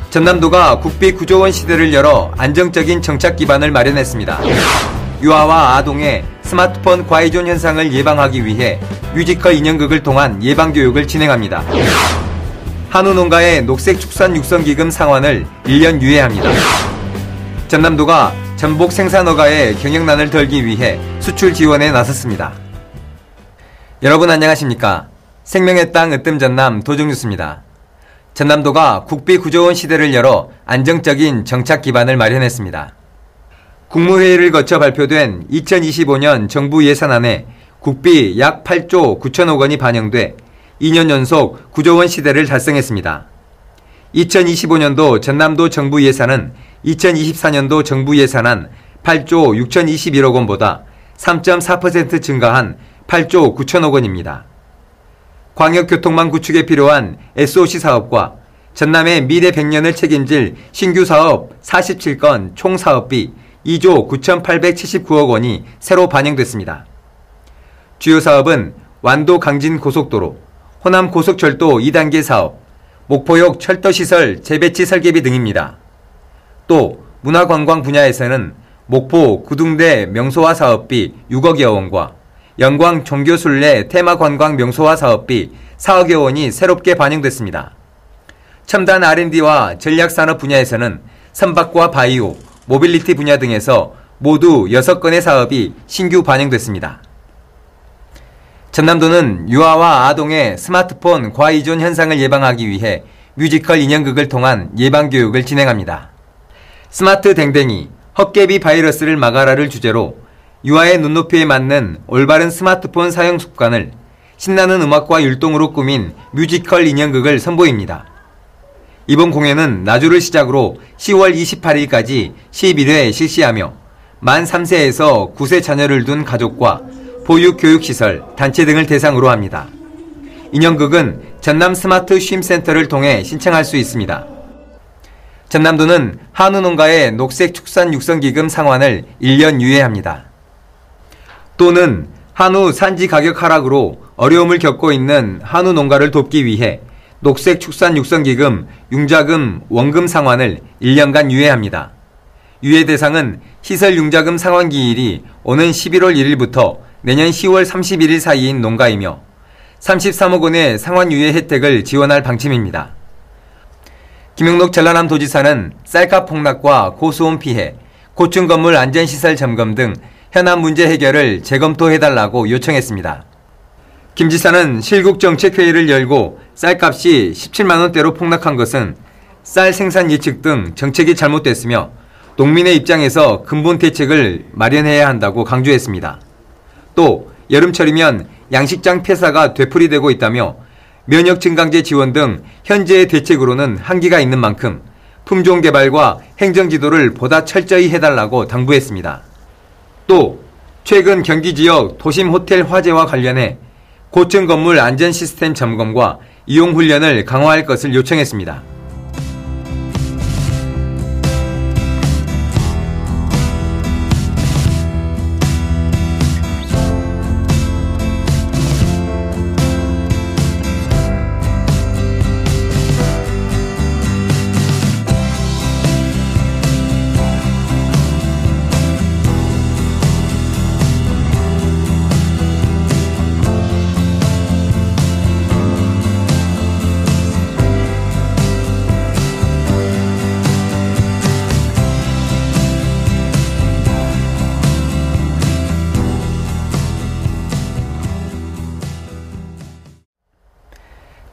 전남도가 국비 9조 원 시대를 열어 안정적인 정착 기반을 마련했습니다. 유아와 아동의 스마트폰 과의존 현상을 예방하기 위해 뮤지컬 인형극을 통한 예방교육을 진행합니다. 한우농가의 녹색축산육성기금 상환을 1년 유예합니다. 전남도가 전복 생산어가의 경영난을 덜기 위해 수출 지원에 나섰습니다. 여러분 안녕하십니까? 생명의 땅 으뜸전남 도정뉴스입니다. 전남도가 국비 9조 원 시대를 열어 안정적인 정착 기반을 마련했습니다. 국무회의를 거쳐 발표된 2025년 정부 예산안에 국비 약 8조 9천억 원이 반영돼 2년 연속 9조 원 시대를 달성했습니다. 2025년도 전남도 정부 예산은 2024년도 정부 예산안 8조 6,021억 원보다 3.4% 증가한 8조 9천억 원입니다. 광역교통망 구축에 필요한 SOC 사업과 전남의 미래 100년을 책임질 신규 사업 47건 총 사업비 2조 9,879억 원이 새로 반영됐습니다. 주요 사업은 완도 강진 고속도로, 호남 고속철도 2단계 사업, 목포역 철도시설 재배치 설계비 등입니다. 또 문화관광 분야에서는 목포 구둥대 명소화 사업비 6억여 원과 영광 종교순례 테마관광 명소화 사업비 4억여 원이 새롭게 반영됐습니다. 첨단 R&D와 전략산업 분야에서는 선박과 바이오, 모빌리티 분야 등에서 모두 6건의 사업이 신규 반영됐습니다. 전남도는 유아와 아동의 스마트폰 과의존 현상을 예방하기 위해 뮤지컬 인형극을 통한 예방교육을 진행합니다. 스마트 댕댕이, 헛개비 바이러스를 막아라를 주제로 유아의 눈높이에 맞는 올바른 스마트폰 사용 습관을 신나는 음악과 율동으로 꾸민 뮤지컬 인형극을 선보입니다. 이번 공연은 나주를 시작으로 10월 28일까지 11회 실시하며 만 3세에서 9세 자녀를 둔 가족과 보육교육시설, 단체 등을 대상으로 합니다. 인형극은 전남 스마트 쉼센터를 통해 신청할 수 있습니다. 전남도는 한우농가의 녹색축산육성기금 상환을 1년 유예합니다. 또는 한우 산지 가격 하락으로 어려움을 겪고 있는 한우 농가를 돕기 위해 녹색축산육성기금 융자금 원금 상환을 1년간 유예합니다. 유예 대상은 시설 융자금 상환 기일이 오는 11월 1일부터 내년 10월 31일 사이인 농가이며 33억 원의 상환 유예 혜택을 지원할 방침입니다. 김용록 전라남 도지사는 쌀값 폭락과 고수온 피해, 고층 건물 안전시설 점검 등 현안 문제 해결을 재검토해달라고 요청했습니다. 김 지사는 실국정책회의를 열고 쌀값이 17만원대로 폭락한 것은 쌀 생산 예측 등 정책이 잘못됐으며 농민의 입장에서 근본 대책을 마련해야 한다고 강조했습니다. 또 여름철이면 양식장 폐사가 되풀이되고 있다며 면역 증강제 지원 등 현재의 대책으로는 한계가 있는 만큼 품종 개발과 행정 지도를 보다 철저히 해달라고 당부했습니다. 또 최근 경기 지역 도심 호텔 화재와 관련해 고층 건물 안전 시스템 점검과 이용 훈련을 강화할 것을 요청했습니다.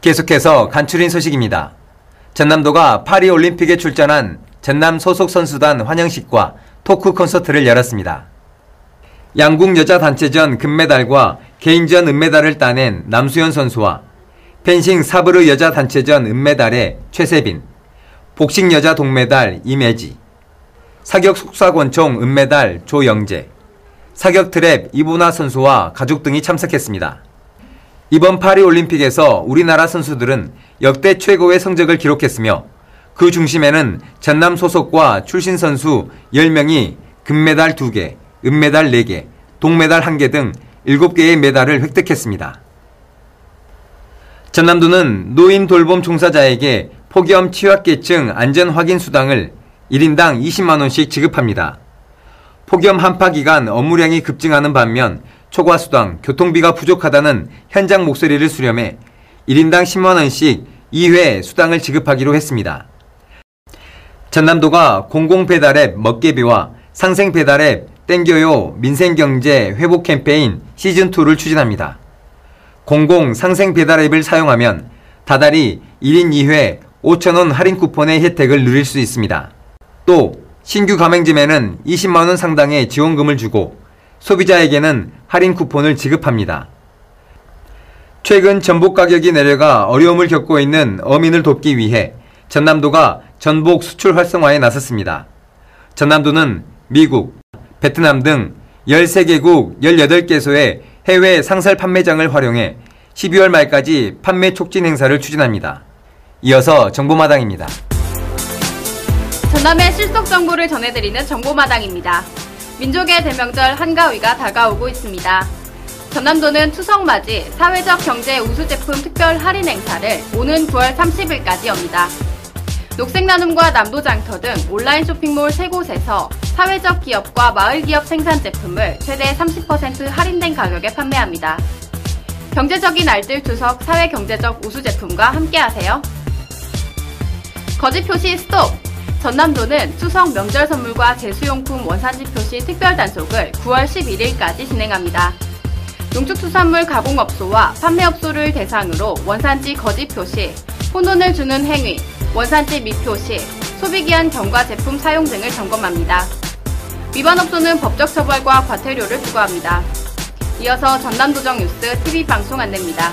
계속해서 간추린 소식입니다. 전남도가 파리올림픽에 출전한 전남 소속 선수단 환영식과 토크 콘서트를 열었습니다. 양궁 여자 단체전 금메달과 개인전 은메달을 따낸 남수현 선수와 펜싱 사브르 여자 단체전 은메달의 최세빈, 복싱 여자 동메달 임혜지, 사격 속사권총 은메달 조영재, 사격 트랩 이보나 선수와 가족 등이 참석했습니다. 이번 파리올림픽에서 우리나라 선수들은 역대 최고의 성적을 기록했으며 그 중심에는 전남 소속과 출신 선수 10명이 금메달 2개, 은메달 4개, 동메달 1개 등 7개의 메달을 획득했습니다. 전남도는 노인 돌봄 종사자에게 폭염 취약계층 안전확인수당을 1인당 20만원씩 지급합니다. 폭염 한파 기간 업무량이 급증하는 반면 초과수당, 교통비가 부족하다는 현장 목소리를 수렴해 1인당 10만원씩 2회 수당을 지급하기로 했습니다. 전남도가 공공배달앱 먹개비와 상생배달앱 땡겨요 민생경제 회복 캠페인 시즌2를 추진합니다. 공공 상생배달앱을 사용하면 다달이 1인 2회 5,000원 할인 쿠폰의 혜택을 누릴 수 있습니다. 또 신규 가맹점에는 20만원 상당의 지원금을 주고 소비자에게는 할인 쿠폰을 지급합니다. 최근 전복 가격이 내려가 어려움을 겪고 있는 어민을 돕기 위해 전남도가 전복 수출 활성화에 나섰습니다. 전남도는 미국, 베트남 등 13개국 18개소의 해외 상설 판매장을 활용해 12월 말까지 판매 촉진 행사를 추진합니다. 이어서 정보마당입니다. 전남의 실속 정보를 전해드리는 정보마당입니다. 민족의 대명절 한가위가 다가오고 있습니다. 전남도는 추석맞이 사회적 경제 우수제품 특별 할인 행사를 오는 9월 30일까지 엽니다. 녹색나눔과 남도장터 등 온라인 쇼핑몰 3곳에서 사회적 기업과 마을기업 생산 제품을 최대 30% 할인된 가격에 판매합니다. 경제적인 알뜰 추석 사회경제적 우수제품과 함께하세요. 거짓 표시 스톱! 전남도는 추석 명절 선물과 제수용품 원산지 표시 특별 단속을 9월 11일까지 진행합니다. 농축수산물 가공업소와 판매업소를 대상으로 원산지 거짓 표시, 혼돈을 주는 행위, 원산지 미표시, 소비기한 경과 제품 사용 등을 점검합니다. 위반업소는 법적 처벌과 과태료를 부과합니다. 이어서 전남도정 뉴스 TV 방송 안내입니다.